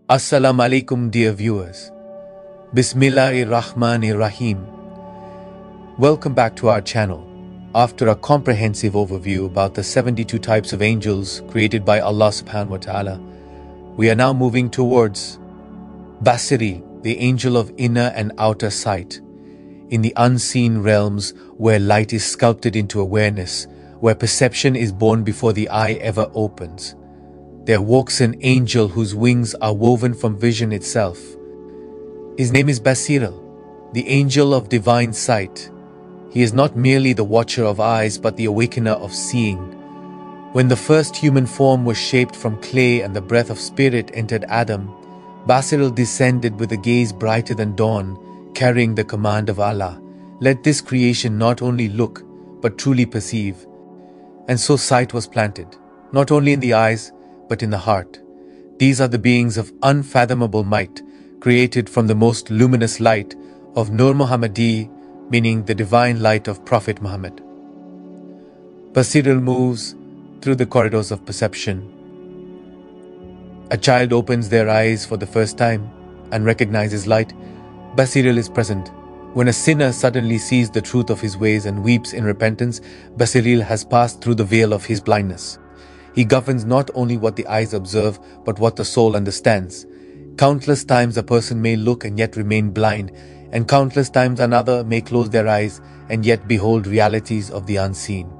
Assalamu alaikum, dear viewers. Bismillahir-Rahmanir-Rahim. Welcome back to our channel. After a comprehensive overview about the 72 types of angels created by Allah subhanahu wa ta'ala, we are now moving towards Basiril, the angel of inner and outer sight, in the unseen realms where light is sculpted into awareness, where perception is born before the eye ever opens. There walks an angel whose wings are woven from vision itself. His name is Basiril, the angel of divine sight. He is not merely the watcher of eyes, but the awakener of seeing. When the first human form was shaped from clay and the breath of spirit entered Adam, Basiril descended with a gaze brighter than dawn, carrying the command of Allah. Let this creation not only look, but truly perceive. And so sight was planted, not only in the eyes, but in the heart. These are the beings of unfathomable might, created from the most luminous light of Nur Muhammadi, meaning the divine light of Prophet Muhammad. Basiril moves through the corridors of perception. A child opens their eyes for the first time and recognizes light. Basiril is present. When a sinner suddenly sees the truth of his ways and weeps in repentance, Basiril has passed through the veil of his blindness. He governs not only what the eyes observe, but what the soul understands. Countless times a person may look and yet remain blind, and countless times another may close their eyes and yet behold realities of the unseen.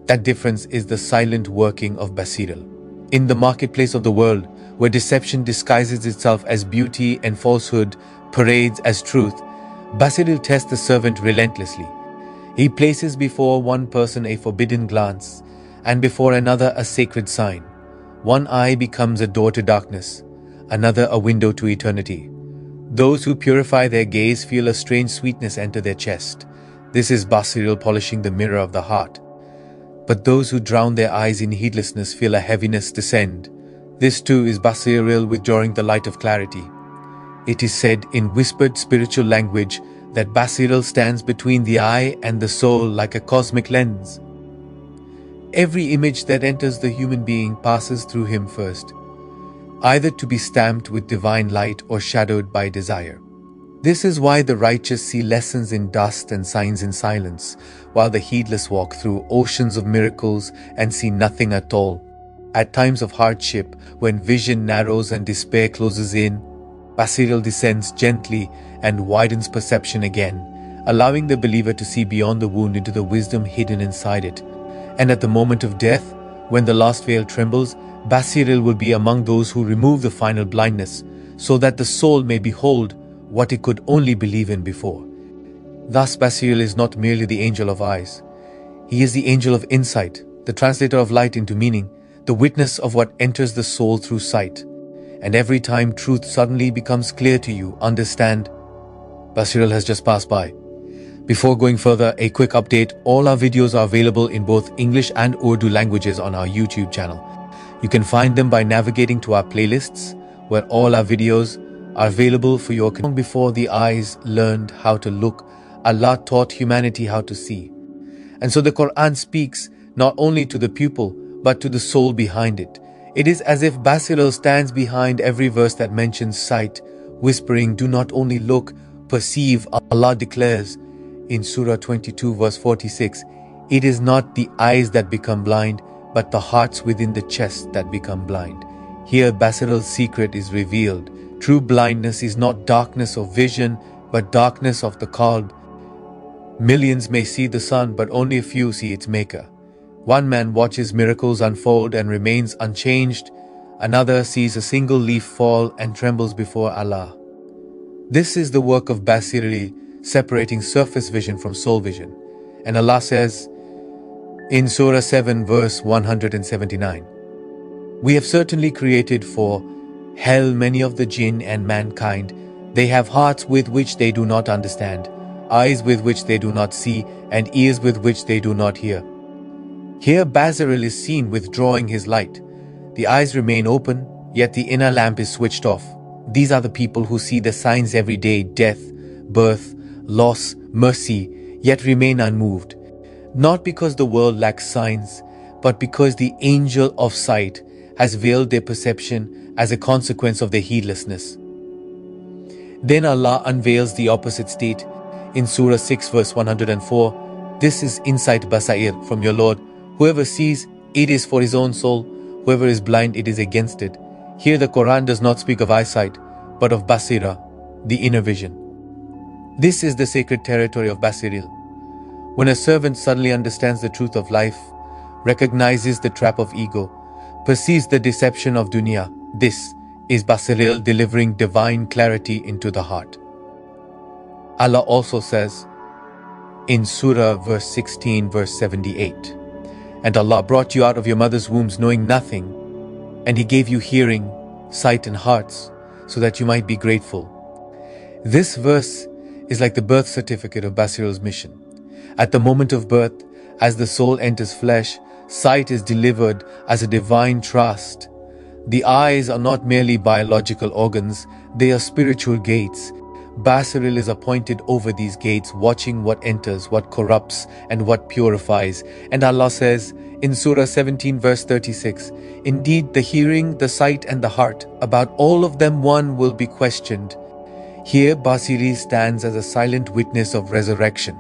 That difference is the silent working of Basiril. In the marketplace of the world, where deception disguises itself as beauty and falsehood parades as truth, Basiril tests the servant relentlessly. He places before one person a forbidden glance, and before another a sacred sign. One eye becomes a door to darkness, another a window to eternity. Those who purify their gaze feel a strange sweetness enter their chest. This is Basiril polishing the mirror of the heart. But those who drown their eyes in heedlessness feel a heaviness descend. This too is Basiril withdrawing the light of clarity. It is said in whispered spiritual language that Basiril stands between the eye and the soul like a cosmic lens. Every image that enters the human being passes through him first, either to be stamped with divine light or shadowed by desire. This is why the righteous see lessons in dust and signs in silence, while the heedless walk through oceans of miracles and see nothing at all. At times of hardship, when vision narrows and despair closes in, Basiril descends gently and widens perception again, allowing the believer to see beyond the wound into the wisdom hidden inside it. And at the moment of death, when the last veil trembles, Basiril will be among those who remove the final blindness, so that the soul may behold what it could only believe in before. Thus Basiril is not merely the angel of eyes. He is the angel of insight, the translator of light into meaning, the witness of what enters the soul through sight. And every time truth suddenly becomes clear to you, understand, Basiril has just passed by. Before going further, a quick update: all our videos are available in both English and Urdu languages on our YouTube channel. You can find them by navigating to our playlists, where all our videos are available for your consumption. Long before the eyes learned how to look, Allah taught humanity how to see. And so the Quran speaks not only to the pupil, but to the soul behind it. It is as if Basiril stands behind every verse that mentions sight, whispering, "Do not only look, perceive." Allah declares in Surah 22 verse 46, "It is not the eyes that become blind, but the hearts within the chest that become blind." Here Basiril's secret is revealed. True blindness is not darkness of vision, but darkness of the qalb. Millions may see the sun, but only a few see its maker. One man watches miracles unfold and remains unchanged. Another sees a single leaf fall and trembles before Allah. This is the work of Basiril, separating surface vision from soul vision. And Allah says in Surah 7 verse 179, "We have certainly created for hell many of the jinn and mankind. They have hearts with which they do not understand, eyes with which they do not see, and ears with which they do not hear." Here Basiril is seen withdrawing his light. The eyes remain open, yet the inner lamp is switched off. These are the people who see the signs every day: death, birth, loss, mercy, yet remain unmoved. Not because the world lacks signs, but because the angel of sight has veiled their perception as a consequence of their heedlessness. Then Allah unveils the opposite state in Surah 6 verse 104. This is insight basair from your Lord. Whoever sees, it is for his own soul. Whoever is blind, it is against it. Here the Quran does not speak of eyesight, but of baṣīrah, the inner vision. This is the sacred territory of Basiril. When a servant suddenly understands the truth of life, recognizes the trap of ego, perceives the deception of dunya, this is Basiril delivering divine clarity into the heart. Allah also says in Surah verse 16 verse 78, and Allah brought you out of your mother's wombs knowing nothing, and He gave you hearing, sight and hearts, so that you might be grateful. This verse is like the birth certificate of Basiril's mission. At the moment of birth, as the soul enters flesh, sight is delivered as a divine trust. The eyes are not merely biological organs, they are spiritual gates. Basiril is appointed over these gates, watching what enters, what corrupts, and what purifies. And Allah says in Surah 17 verse 36, indeed the hearing, the sight and the heart, about all of them one will be questioned. Here Basiril stands as a silent witness of resurrection.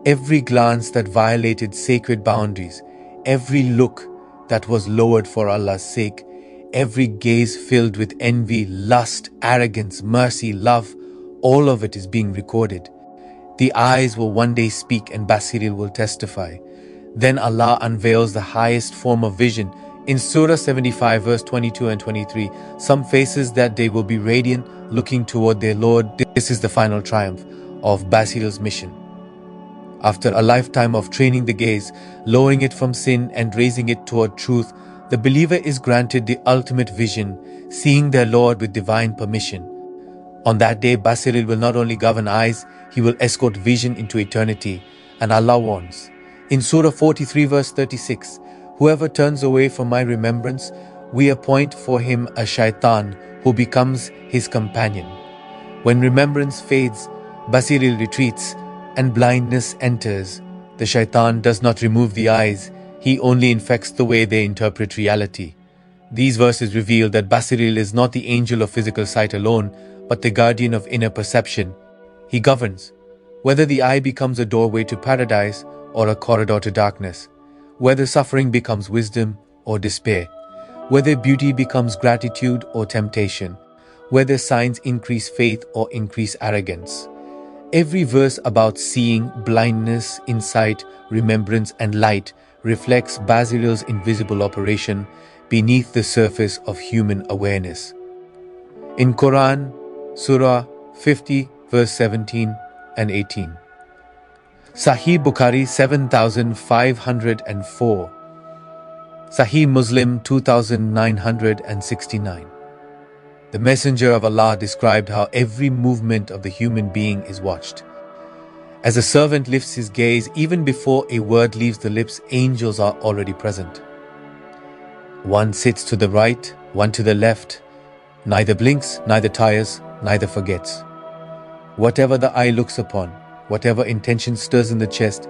Every glance that violated sacred boundaries, every look that was lowered for Allah's sake, every gaze filled with envy, lust, arrogance, mercy, love, all of it is being recorded. The eyes will one day speak and Basiril will testify. Then Allah unveils the highest form of vision. In Surah 75 verse 22 and 23, some faces that day will be radiant, looking toward their Lord. This is the final triumph of Basiril's mission. After a lifetime of training the gaze, lowering it from sin and raising it toward truth, the believer is granted the ultimate vision, seeing their Lord with divine permission. On that day, Basiril will not only govern eyes, he will escort vision into eternity. And Allah warns in Surah 43 verse 36, whoever turns away from my remembrance, we appoint for him a shaitan who becomes his companion. When remembrance fades, Basiril retreats and blindness enters. The shaitan does not remove the eyes, he only infects the way they interpret reality. These verses reveal that Basiril is not the angel of physical sight alone, but the guardian of inner perception. He governs whether the eye becomes a doorway to paradise or a corridor to darkness, whether suffering becomes wisdom or despair, whether beauty becomes gratitude or temptation, whether signs increase faith or increase arrogance. Every verse about seeing, blindness, insight, remembrance and light reflects Basiril's invisible operation beneath the surface of human awareness. In Quran, Surah 50 verse 17 and 18. Sahih Bukhari 7504. Sahih Muslim 2969. The Messenger of Allah described how every movement of the human being is watched. As a servant lifts his gaze, even before a word leaves the lips, angels are already present. One sits to the right, one to the left, neither blinks, neither tires, neither forgets. Whatever the eye looks upon, whatever intention stirs in the chest,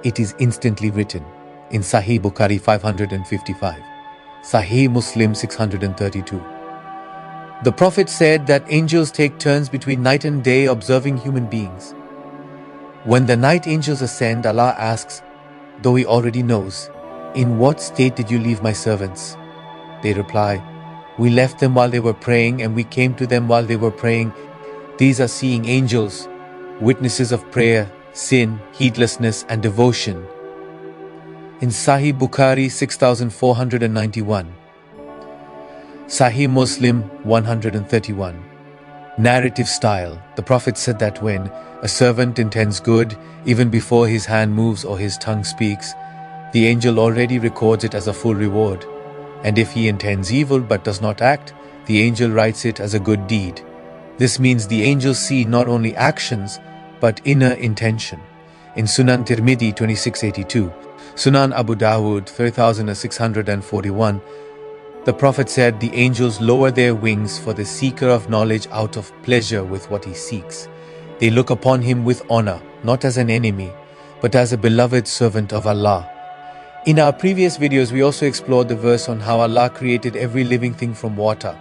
it is instantly written. In Sahih Bukhari 555, Sahih Muslim 632. The Prophet said that angels take turns between night and day observing human beings. When the night angels ascend, Allah asks, though He already knows, in what state did you leave my servants? They reply, we left them while they were praying and we came to them while they were praying. These are seeing angels, witnesses of prayer, sin, heedlessness and devotion. In Sahih Bukhari 6491, Sahih Muslim 131. Narrative style. The Prophet said that when a servant intends good, even before his hand moves or his tongue speaks, the angel already records it as a full reward. And if he intends evil but does not act, the angel writes it as a good deed. This means the angels see not only actions, but inner intention. In Sunan Tirmidhi 2682, Sunan Abu Dawud 3641, the Prophet said, the angels lower their wings for the seeker of knowledge out of pleasure with what he seeks. They look upon him with honor, not as an enemy, but as a beloved servant of Allah. In our previous videos, we also explored the verse on how Allah created every living thing from water.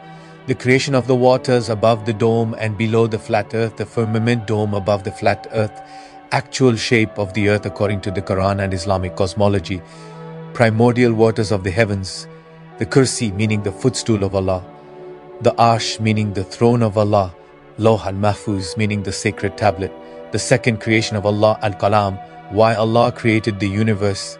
The creation of the waters above the dome and below the flat earth, the firmament dome above the flat earth, actual shape of the earth according to the Quran and Islamic cosmology, primordial waters of the heavens, the kursi meaning the footstool of Allah, the arsh meaning the throne of Allah, Lawh al-Mahfuz meaning the sacred tablet, the second creation of Allah, al-Kalam, why Allah created the universe,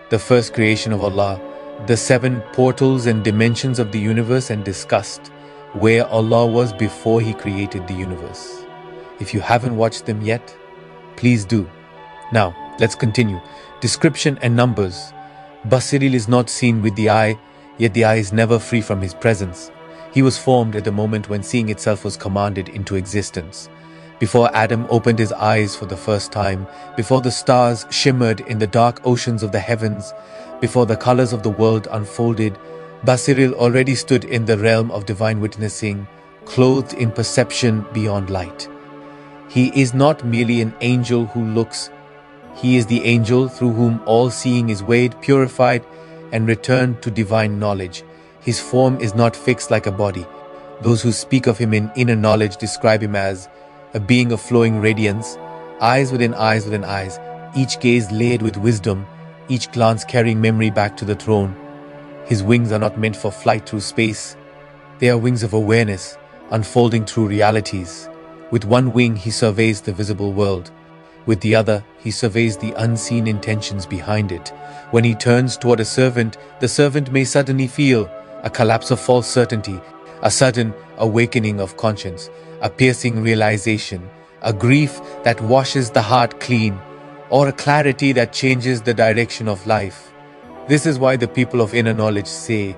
the first creation of Allah, the 7 portals and dimensions of the universe, and discussed where Allah was before He created the universe. If you haven't watched them yet, please do. Now, let's continue. Description and numbers. Basiril is not seen with the eye, yet the eye is never free from His presence. He was formed at the moment when seeing itself was commanded into existence. Before Adam opened his eyes for the first time, before the stars shimmered in the dark oceans of the heavens, before the colors of the world unfolded, Basiril already stood in the realm of divine witnessing, clothed in perception beyond light. He is not merely an angel who looks. He is the angel through whom all seeing is weighed, purified, and returned to divine knowledge. His form is not fixed like a body. Those who speak of him in inner knowledge describe him as a being of flowing radiance, eyes within eyes within eyes, each gaze layered with wisdom, each glance carrying memory back to the throne. His wings are not meant for flight through space. They are wings of awareness, unfolding through realities. With one wing, he surveys the visible world. With the other, he surveys the unseen intentions behind it. When he turns toward a servant, the servant may suddenly feel a collapse of false certainty, a sudden awakening of conscience, a piercing realization, a grief that washes the heart clean, or a clarity that changes the direction of life. This is why the people of inner knowledge say,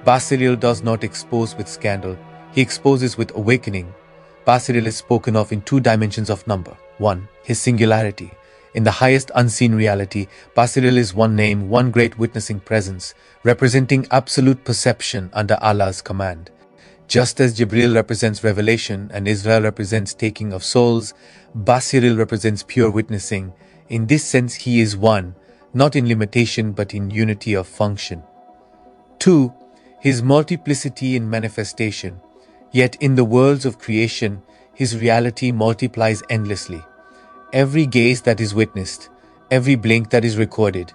Basiril does not expose with scandal, he exposes with awakening. Basiril is spoken of in 2 dimensions of number. 1. His singularity. In the highest unseen reality, Basiril is one name, one great witnessing presence, representing absolute perception under Allah's command. Just as Jibril represents revelation and Israel represents taking of souls, Basiril represents pure witnessing. In this sense, he is one, not in limitation but in unity of function. 2. His multiplicity in manifestation. Yet in the worlds of creation, his reality multiplies endlessly. Every gaze that is witnessed, every blink that is recorded,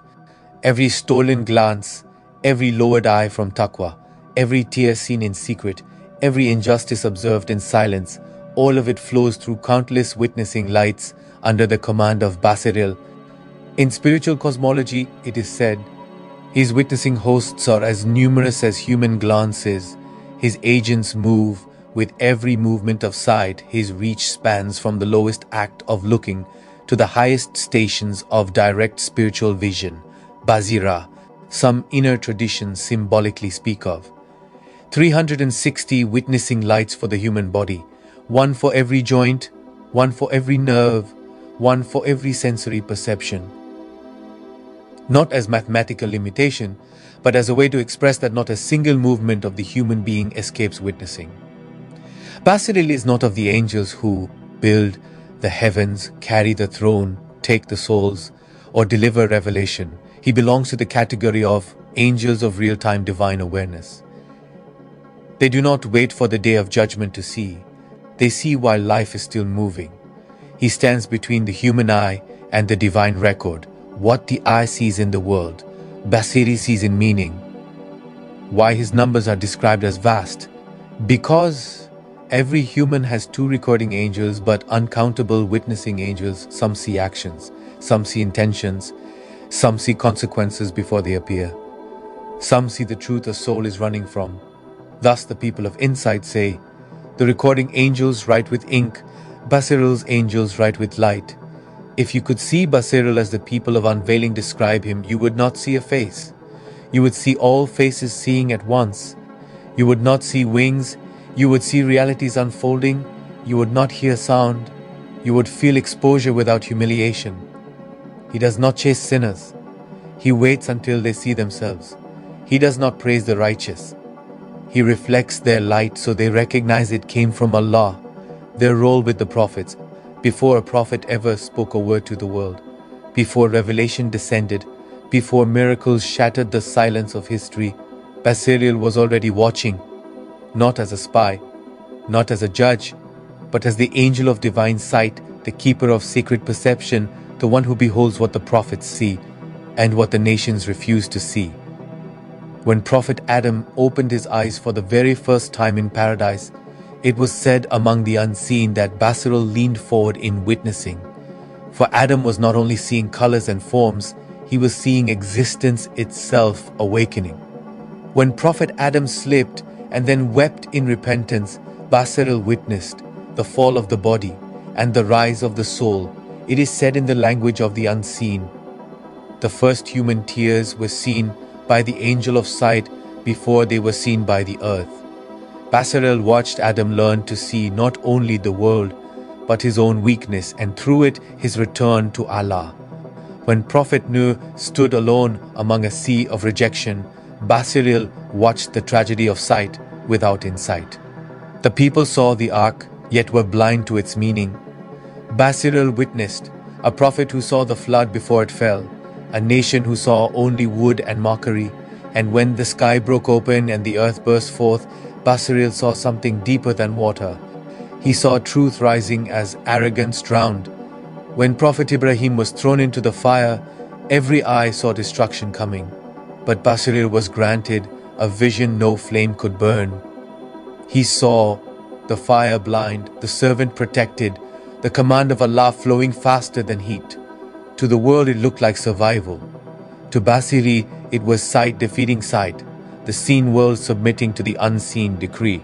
every stolen glance, every lowered eye from taqwa, every tear seen in secret, every injustice observed in silence, all of it flows through countless witnessing lights under the command of Basiril. In spiritual cosmology, it is said, his witnessing hosts are as numerous as human glances. His agents move. With every movement of sight, his reach spans from the lowest act of looking to the highest stations of direct spiritual vision, baṣīrah, some inner traditions symbolically speak of. 360 witnessing lights for the human body, one for every joint, one for every nerve, one for every sensory perception. Not as mathematical limitation, but as a way to express that not a single movement of the human being escapes witnessing. Basiril is not of the angels who build the heavens, carry the throne, take the souls, or deliver revelation. He belongs to the category of angels of real-time divine awareness. They do not wait for the day of judgment to see. They see while life is still moving. He stands between the human eye and the divine record. What the eye sees in the world, Basiri sees in meaning. Why his numbers are described as vast? Because every human has 2 recording angels but uncountable witnessing angels. Some see actions, some see intentions, some see consequences before they appear. Some see the truth a soul is running from. Thus the people of insight say, the recording angels write with ink, Basiril's angels write with light. If you could see Basiril as the people of Unveiling describe him, you would not see a face. You would see all faces seeing at once. You would not see wings. You would see realities unfolding. You would not hear sound. You would feel exposure without humiliation. He does not chase sinners. He waits until they see themselves. He does not praise the righteous. He reflects their light so they recognize it came from Allah. Their role with the prophets, before a prophet ever spoke a word to the world, before revelation descended, Before miracles shattered the silence of history, Basiril was already watching, not as a spy, not as a judge, but as the angel of divine sight, the keeper of sacred perception, the one who beholds what the prophets see and what the nations refuse to see. When Prophet Adam opened his eyes for the very first time in paradise, it was said among the unseen that Basiril leaned forward in witnessing. For Adam was not only seeing colors and forms, he was seeing existence itself awakening. When Prophet Adam slipped and then wept in repentance, Basiril witnessed the fall of the body and the rise of the soul. It is said in the language of the unseen. The first human tears were seen by the angel of sight before they were seen by the earth. Basiril watched Adam learn to see not only the world, but his own weakness, and through it his return to Allah. When Prophet Nuh stood alone among a sea of rejection, Basiril watched the tragedy of sight without insight. The people saw the ark, yet were blind to its meaning. Basiril witnessed a prophet who saw the flood before it fell, a nation who saw only wood and mockery, and when the sky broke open and the earth burst forth, Basiril saw something deeper than water. He saw truth rising as arrogance drowned. When Prophet Ibrahim was thrown into the fire, every eye saw destruction coming. But Basiril was granted a vision no flame could burn. He saw the fire blind, the servant protected, the command of Allah flowing faster than heat. To the world it looked like survival. To Basiri it was sight defeating sight, the seen world submitting to the unseen decree.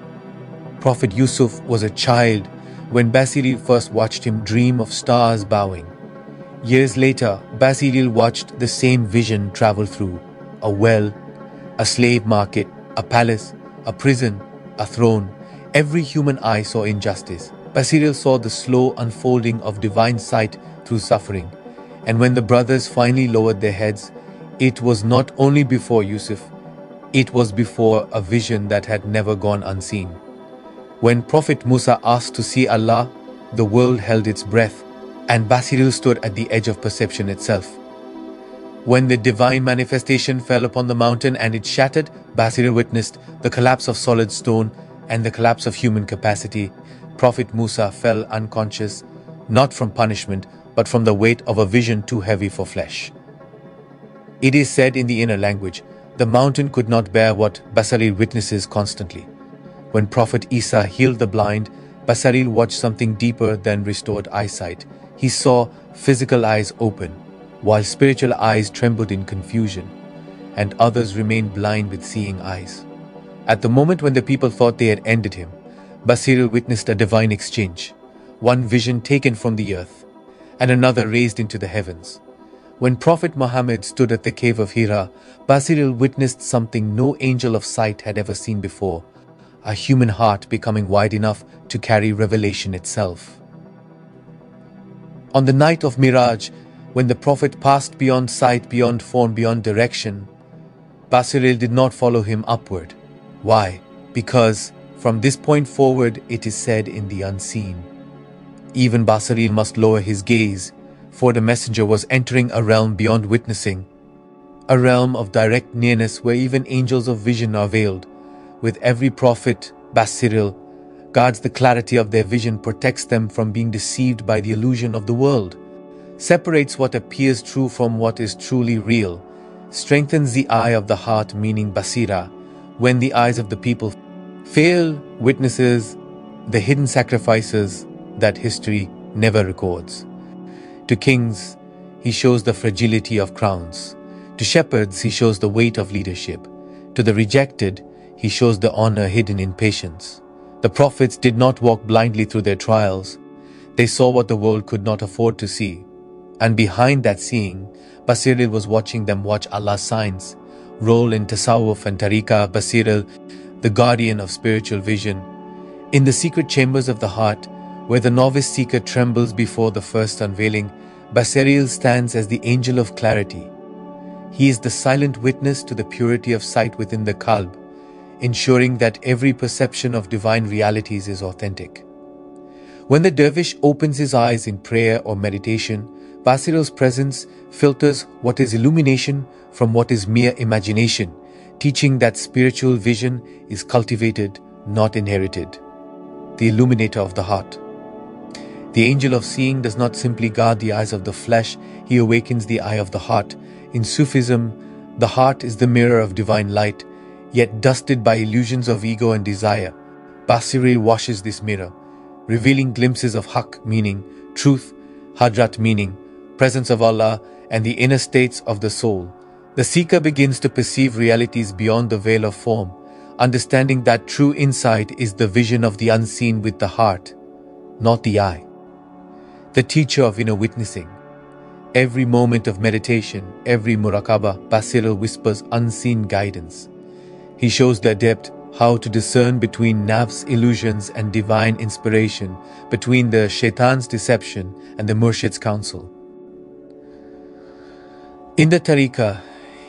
Prophet Yusuf was a child when Basiril first watched him dream of stars bowing. Years later, Basiril watched the same vision travel through a well, a slave market, a palace, a prison, a throne. Every human eye saw injustice. Basiril saw the slow unfolding of divine sight through suffering. And when the brothers finally lowered their heads, it was not only before Yusuf, it was before a vision that had never gone unseen. When Prophet Musa asked to see Allah, the world held its breath, and Basiril stood at the edge of perception itself. When the divine manifestation fell upon the mountain and it shattered, Basiril witnessed the collapse of solid stone and the collapse of human capacity. Prophet Musa fell unconscious, not from punishment, but from the weight of a vision too heavy for flesh. It is said in the inner language, the mountain could not bear what Basiril witnesses constantly. When Prophet Isa healed the blind, Basiril watched something deeper than restored eyesight. He saw physical eyes open, while spiritual eyes trembled in confusion, and others remained blind with seeing eyes. At the moment when the people thought they had ended him, Basiril witnessed a divine exchange, one vision taken from the earth, and another raised into the heavens. When Prophet Muhammad stood at the cave of Hira, Basiril witnessed something no angel of sight had ever seen before, a human heart becoming wide enough to carry revelation itself. On the night of Miraj, when the Prophet passed beyond sight, beyond form, beyond direction, Basiril did not follow him upward. Why? Because from this point forward, it is said in the unseen. Even Basiril must lower his gaze, for the messenger was entering a realm beyond witnessing, a realm of direct nearness where even angels of vision are veiled. With every prophet, Basiril guards the clarity of their vision, protects them from being deceived by the illusion of the world, separates what appears true from what is truly real, strengthens the eye of the heart, meaning Basira, when the eyes of the people fail, witnesses the hidden sacrifices that history never records. To kings, he shows the fragility of crowns. To shepherds, he shows the weight of leadership. To the rejected, he shows the honor hidden in patience. The prophets did not walk blindly through their trials. They saw what the world could not afford to see. And behind that seeing, Basiril was watching them watch Allah's signs, role in Tasawwuf and Tariqah. Basiril, the guardian of spiritual vision. In the secret chambers of the heart, where the novice seeker trembles before the first unveiling, Basiril stands as the angel of clarity. He is the silent witness to the purity of sight within the qalb, ensuring that every perception of divine realities is authentic. When the dervish opens his eyes in prayer or meditation, Basiril's presence filters what is illumination from what is mere imagination, teaching that spiritual vision is cultivated, not inherited. The Illuminator of the heart. The angel of seeing does not simply guard the eyes of the flesh, he awakens the eye of the heart. In Sufism, the heart is the mirror of divine light, yet dusted by illusions of ego and desire. Basiril washes this mirror, revealing glimpses of Haqq, meaning truth, Hadrat, meaning presence of Allah, and the inner states of the soul. The seeker begins to perceive realities beyond the veil of form, understanding that true insight is the vision of the unseen with the heart, not the eye. The teacher of inner witnessing. Every moment of meditation, every muraqabah, Basiril whispers unseen guidance. He shows the adept how to discern between nafs illusions and divine inspiration, between the shaitan's deception and the murshid's counsel. In the tariqah,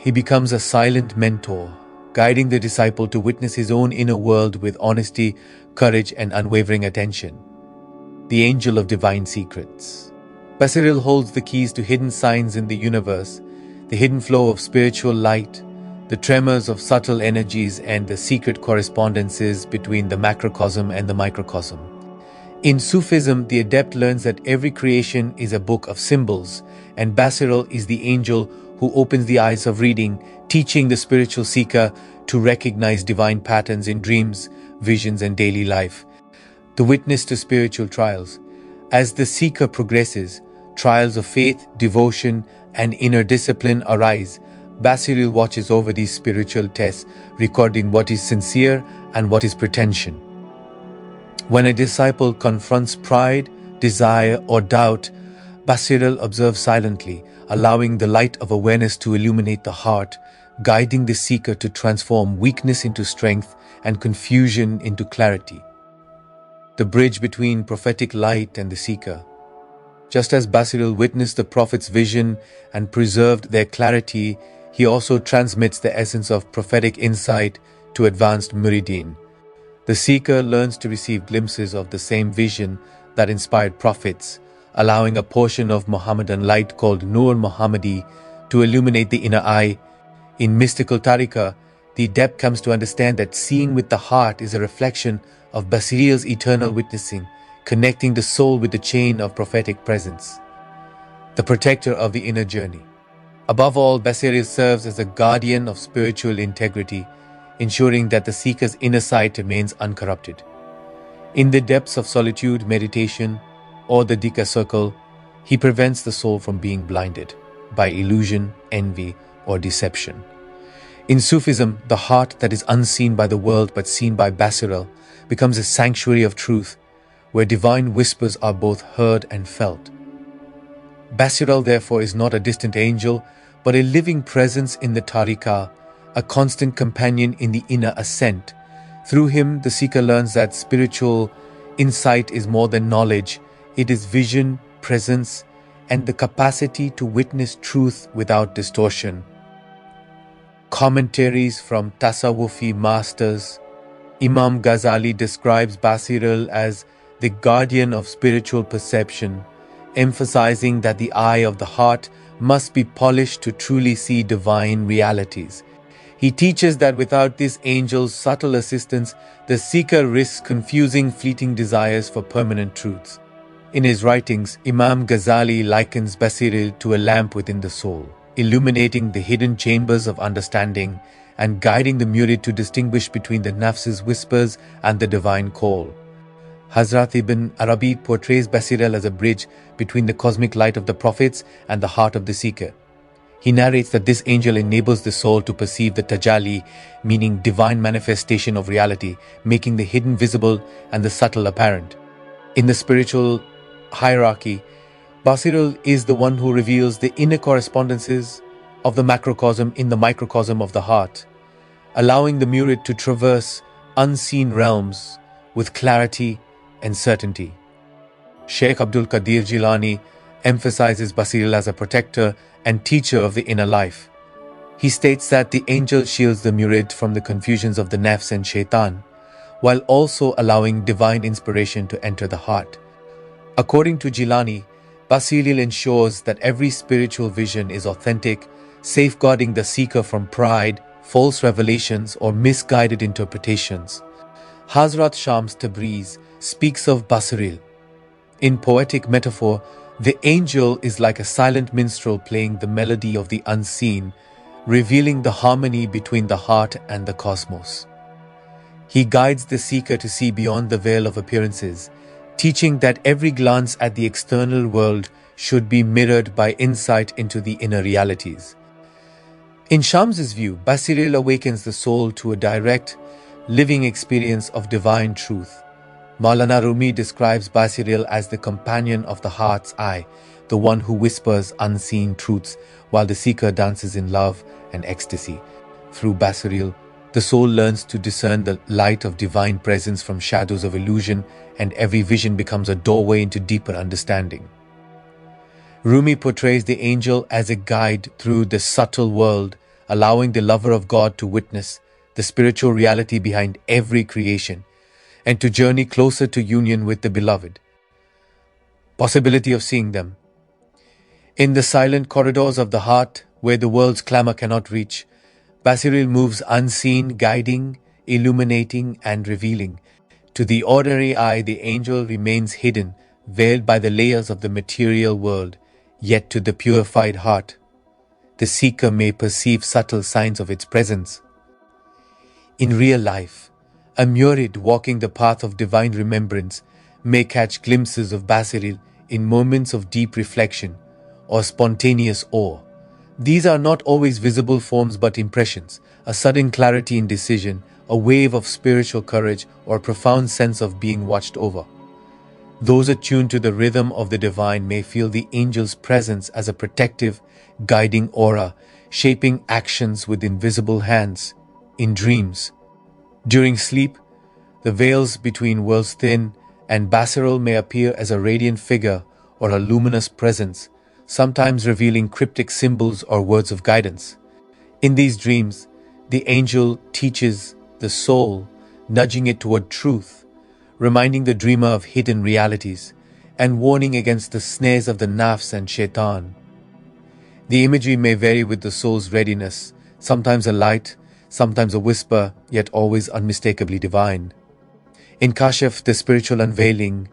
he becomes a silent mentor, guiding the disciple to witness his own inner world with honesty, courage, and unwavering attention. The angel of divine secrets. Basiril holds the keys to hidden signs in the universe, the hidden flow of spiritual light, the tremors of subtle energies, and the secret correspondences between the macrocosm and the microcosm. In Sufism, the adept learns that every creation is a book of symbols, and Basiril is the angel who opens the eyes of reading, teaching the spiritual seeker to recognize divine patterns in dreams, visions, and daily life. The witness to spiritual trials. As the seeker progresses, trials of faith, devotion, and inner discipline arise. Basiril watches over these spiritual tests, recording what is sincere and what is pretension. When a disciple confronts pride, desire, or doubt, Basiril observes silently, allowing the light of awareness to illuminate the heart, guiding the seeker to transform weakness into strength and confusion into clarity. The bridge between prophetic light and the seeker. Just as Basiril witnessed the prophet's vision and preserved their clarity, he also transmits the essence of prophetic insight to advanced murideen. The seeker learns to receive glimpses of the same vision that inspired prophets, allowing a portion of Muhammadan light called Nur Muhammadi to illuminate the inner eye. In mystical tariqah, the adept comes to understand that seeing with the heart is a reflection of Basiril's eternal witnessing, connecting the soul with the chain of prophetic presence. The protector of the inner journey. Above all, Basiril serves as a guardian of spiritual integrity, ensuring that the seeker's inner sight remains uncorrupted. In the depths of solitude, meditation, or the Dika circle, he prevents the soul from being blinded by illusion, envy, or deception. In Sufism, the heart that is unseen by the world but seen by Basiril becomes a sanctuary of truth, where divine whispers are both heard and felt. Basiril, therefore, is not a distant angel, but a living presence in the tariqah, a constant companion in the inner ascent. Through him, the seeker learns that spiritual insight is more than knowledge. It is vision, presence, and the capacity to witness truth without distortion. Commentaries from Tasawwufi masters. Imam Ghazali describes Basiril as the guardian of spiritual perception, emphasizing that the eye of the heart must be polished to truly see divine realities. He teaches that without this angel's subtle assistance, the seeker risks confusing fleeting desires for permanent truths. In his writings, Imam Ghazali likens Basiril to a lamp within the soul, illuminating the hidden chambers of understanding and guiding the murid to distinguish between the nafs's whispers and the divine call. Hazrat Ibn Arabi portrays Basiril as a bridge between the cosmic light of the prophets and the heart of the seeker. He narrates that this angel enables the soul to perceive the tajalli, meaning divine manifestation of reality, making the hidden visible and the subtle apparent. In the spiritual hierarchy, Basiril is the one who reveals the inner correspondences of the macrocosm in the microcosm of the heart, allowing the murid to traverse unseen realms with clarity and certainty. Sheikh Abdul Qadir Jilani emphasizes Basiril as a protector and teacher of the inner life. He states that the angel shields the murid from the confusions of the nafs and shaitan, while also allowing divine inspiration to enter the heart. According to Jilani, Basiril ensures that every spiritual vision is authentic, safeguarding the seeker from pride, false revelations, or misguided interpretations. Hazrat Shams Tabriz speaks of Basiril. In poetic metaphor, the angel is like a silent minstrel playing the melody of the unseen, revealing the harmony between the heart and the cosmos. He guides the seeker to see beyond the veil of appearances, teaching that every glance at the external world should be mirrored by insight into the inner realities. In Shams's view, Basiril awakens the soul to a direct, living experience of divine truth. Maulana Rumi describes Basiril as the companion of the heart's eye, the one who whispers unseen truths while the seeker dances in love and ecstasy. Through Basiril, the soul learns to discern the light of divine presence from shadows of illusion, and every vision becomes a doorway into deeper understanding. Rumi portrays the angel as a guide through the subtle world, allowing the lover of God to witness the spiritual reality behind every creation, and to journey closer to union with the beloved. Possibility of seeing them. In the silent corridors of the heart, where the world's clamor cannot reach, Basiril moves unseen, guiding, illuminating, and revealing. To the ordinary eye, the angel remains hidden, veiled by the layers of the material world, yet to the purified heart, the seeker may perceive subtle signs of its presence. In real life, a murid walking the path of divine remembrance may catch glimpses of Basiril in moments of deep reflection or spontaneous awe. These are not always visible forms but impressions, a sudden clarity in decision, a wave of spiritual courage, or a profound sense of being watched over. Those attuned to the rhythm of the divine may feel the angel's presence as a protective, guiding aura, shaping actions with invisible hands. In dreams, during sleep, the veils between worlds thin, and Basiril may appear as a radiant figure or a luminous presence, sometimes revealing cryptic symbols or words of guidance. In these dreams, the angel teaches the soul, nudging it toward truth, reminding the dreamer of hidden realities, and warning against the snares of the nafs and shaitan. The imagery may vary with the soul's readiness, sometimes a light, sometimes a whisper, yet always unmistakably divine. In Kashf, the spiritual unveiling,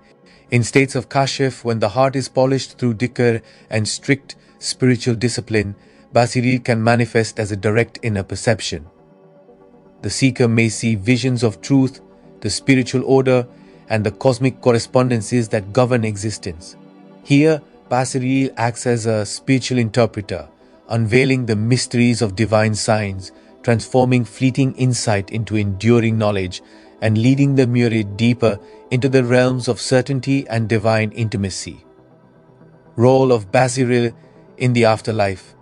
in states of Kashf, when the heart is polished through dhikr and strict spiritual discipline, Basiril can manifest as a direct inner perception. The seeker may see visions of truth, the spiritual order, and the cosmic correspondences that govern existence. Here, Basiril acts as a spiritual interpreter, unveiling the mysteries of divine signs, transforming fleeting insight into enduring knowledge, and leading the murid deeper into the realms of certainty and divine intimacy. Role of Basiril in the afterlife.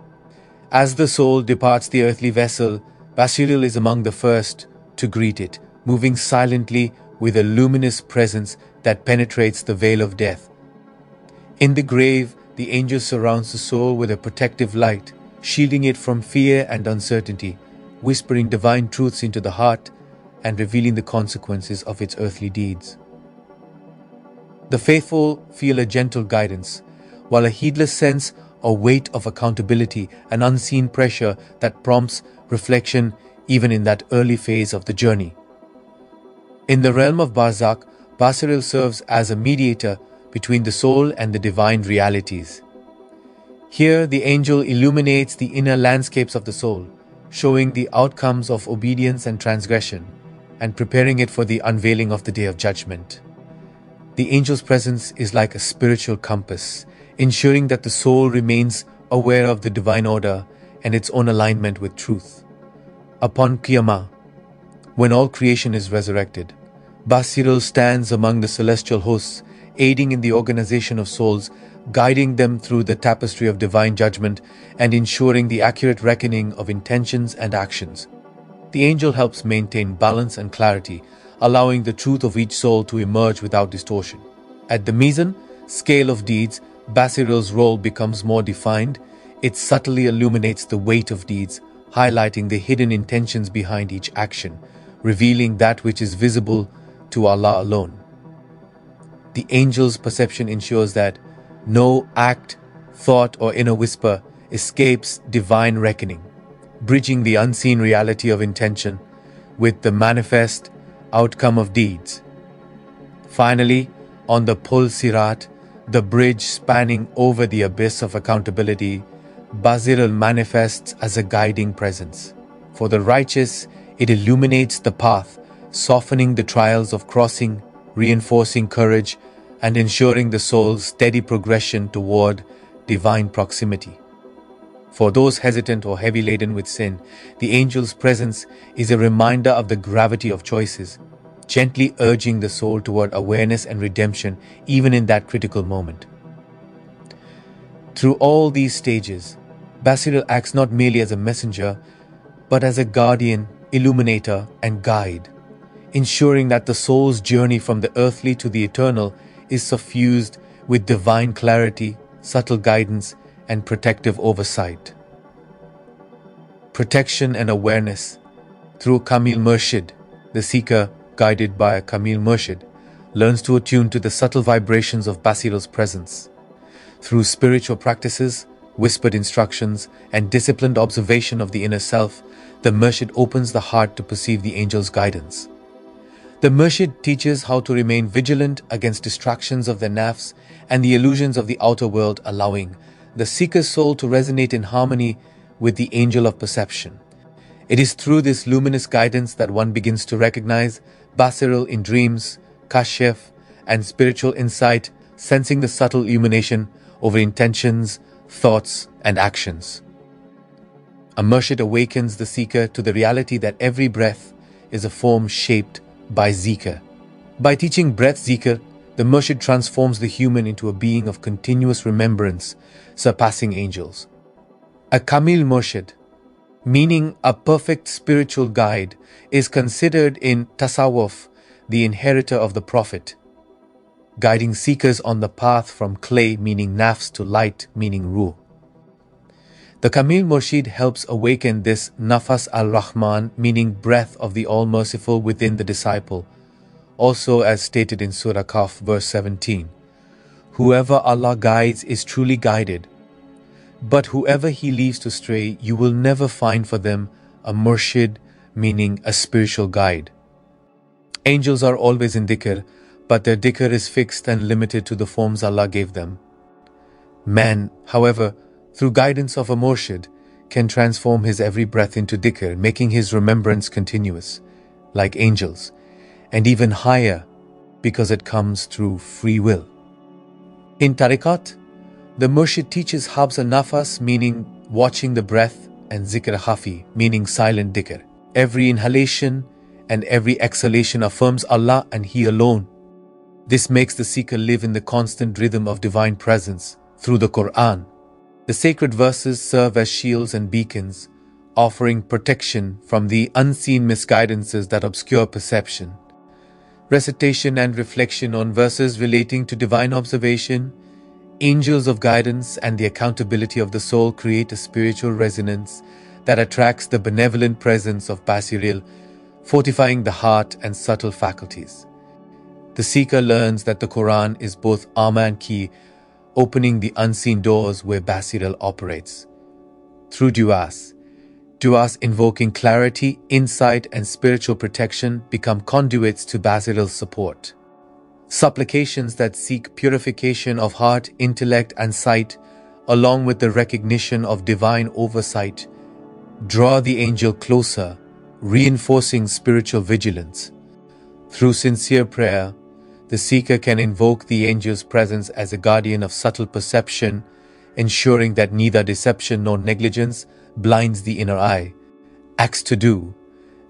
As the soul departs the earthly vessel, Basiril is among the first to greet it, moving silently with a luminous presence that penetrates the veil of death. In the grave, the angel surrounds the soul with a protective light, shielding it from fear and uncertainty, whispering divine truths into the heart and revealing the consequences of its earthly deeds. The faithful feel a gentle guidance, while a heedless sense a weight of accountability, an unseen pressure that prompts reflection even in that early phase of the journey. In the realm of Barzakh, Basiril serves as a mediator between the soul and the divine realities. Here, the angel illuminates the inner landscapes of the soul, showing the outcomes of obedience and transgression, and preparing it for the unveiling of the Day of Judgment. The angel's presence is like a spiritual compass, ensuring that the soul remains aware of the divine order and its own alignment with truth. Upon Qiyamah, when all creation is resurrected, Basiril stands among the celestial hosts, aiding in the organization of souls, guiding them through the tapestry of divine judgment and ensuring the accurate reckoning of intentions and actions. The angel helps maintain balance and clarity, allowing the truth of each soul to emerge without distortion. At the mizan scale of deeds, Basiril's role becomes more defined. It subtly illuminates the weight of deeds, highlighting the hidden intentions behind each action, revealing that which is visible to Allah alone. The angel's perception ensures that No act, thought, or inner whisper escapes divine reckoning, bridging the unseen reality of intention with the manifest outcome of deeds. Finally, on the Pul-Sirat, the bridge spanning over the abyss of accountability, Basiril manifests as a guiding presence. For the righteous, it illuminates the path, softening the trials of crossing, reinforcing courage, and ensuring the soul's steady progression toward divine proximity. For those hesitant or heavy laden with sin, the angel's presence is a reminder of the gravity of choices, gently urging the soul toward awareness and redemption even in that critical moment. Through all these stages, Basiril acts not merely as a messenger, but as a guardian, illuminator, and guide, ensuring that the soul's journey from the earthly to the eternal is suffused with divine clarity, subtle guidance, and protective oversight. Protection and awareness. Through Kamil Murshid, the seeker, guided by a Kamil Murshid, learns to attune to the subtle vibrations of Basiril's presence. Through spiritual practices, whispered instructions, and disciplined observation of the inner self, the Murshid opens the heart to perceive the angel's guidance. The Murshid teaches how to remain vigilant against distractions of the nafs and the illusions of the outer world, allowing the seeker's soul to resonate in harmony with the angel of perception. It is through this luminous guidance that one begins to recognize Basiril in dreams, kashf, and spiritual insight, sensing the subtle illumination over intentions, thoughts, and actions. A Murshid awakens the seeker to the reality that every breath is a form shaped by zikr. By teaching breath zikr, the Murshid transforms the human into a being of continuous remembrance, surpassing angels. A Kamil Murshid, meaning a perfect spiritual guide, is considered in Tasawwuf the inheritor of the Prophet, guiding seekers on the path from clay, meaning nafs, to light, meaning ruh. The Kamil Murshid helps awaken this nafas al-Rahman, meaning breath of the All-Merciful, within the disciple, also as stated in Surah Kaf, verse 17. Whoever Allah guides is truly guided, but whoever He leaves to stray, you will never find for them a Murshid, meaning a spiritual guide. Angels are always in dhikr, but their dhikr is fixed and limited to the forms Allah gave them. Man, however, through guidance of a Murshid, can transform his every breath into dhikr, making his remembrance continuous, like angels, and even higher because it comes through free will. In Tariqat, the Murshid teaches Habs al-Nafas, meaning watching the breath, and Zikr Hafi, meaning silent dhikr. Every inhalation and every exhalation affirms Allah and He alone. This makes the seeker live in the constant rhythm of divine presence through the Quran. The sacred verses serve as shields and beacons, offering protection from the unseen misguidances that obscure perception. Recitation and reflection on verses relating to divine observation, angels of guidance, and the accountability of the soul create a spiritual resonance that attracts the benevolent presence of Basiril, fortifying the heart and subtle faculties. The seeker learns that the Quran is both armor and key, opening the unseen doors where Basiril operates. Through du'as invoking clarity, insight, and spiritual protection become conduits to Basiril's support. Supplications that seek purification of heart, intellect, and sight, along with the recognition of divine oversight, draw the angel closer, reinforcing spiritual vigilance. Through sincere prayer, the seeker can invoke the angel's presence as a guardian of subtle perception, ensuring that neither deception nor negligence blinds the inner eye. Acts to do.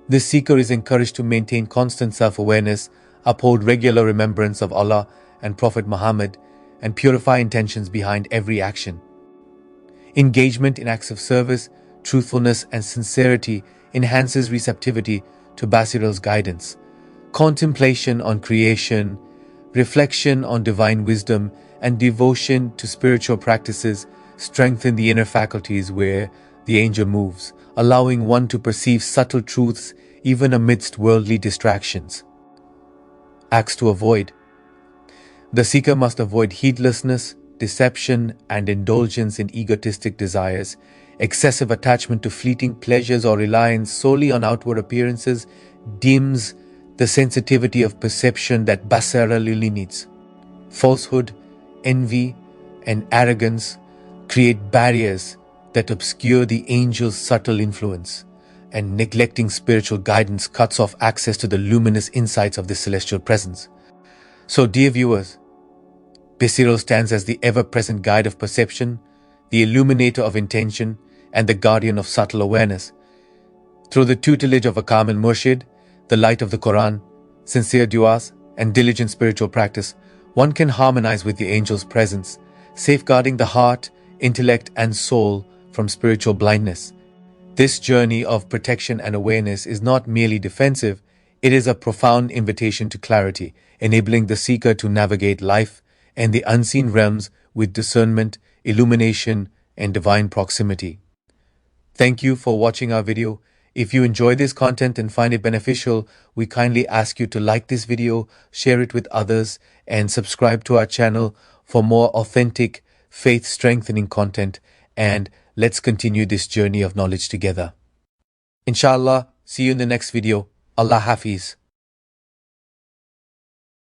The seeker is encouraged to maintain constant self-awareness, uphold regular remembrance of Allah and Prophet Muhammad, and purify intentions behind every action. Engagement in acts of service, truthfulness, and sincerity enhances receptivity to Basiril's guidance. Contemplation on creation, reflection on divine wisdom, and devotion to spiritual practices strengthen the inner faculties where the angel moves, allowing one to perceive subtle truths even amidst worldly distractions. Acts to avoid. The seeker must avoid heedlessness, deception, and indulgence in egotistic desires. Excessive attachment to fleeting pleasures or reliance solely on outward appearances dims the sensitivity of perception that al-baṣar illuminates. Falsehood, envy, and arrogance create barriers that obscure the angel's subtle influence, and neglecting spiritual guidance cuts off access to the luminous insights of the celestial presence. So, dear viewers, Basiril stands as the ever-present guide of perception, the illuminator of intention, and the guardian of subtle awareness. Through the tutelage of a Kamil Murshid, the light of the Quran, sincere du'as, and diligent spiritual practice, one can harmonize with the angel's presence, safeguarding the heart, intellect, and soul from spiritual blindness. This journey of protection and awareness is not merely defensive, it is a profound invitation to clarity, enabling the seeker to navigate life and the unseen realms with discernment, illumination, and divine proximity. Thank you for watching our video. If you enjoy this content and find it beneficial, we kindly ask you to like this video, share it with others, and subscribe to our channel for more authentic, faith-strengthening content. And let's continue this journey of knowledge together. Inshallah, see you in the next video. Allah Hafiz.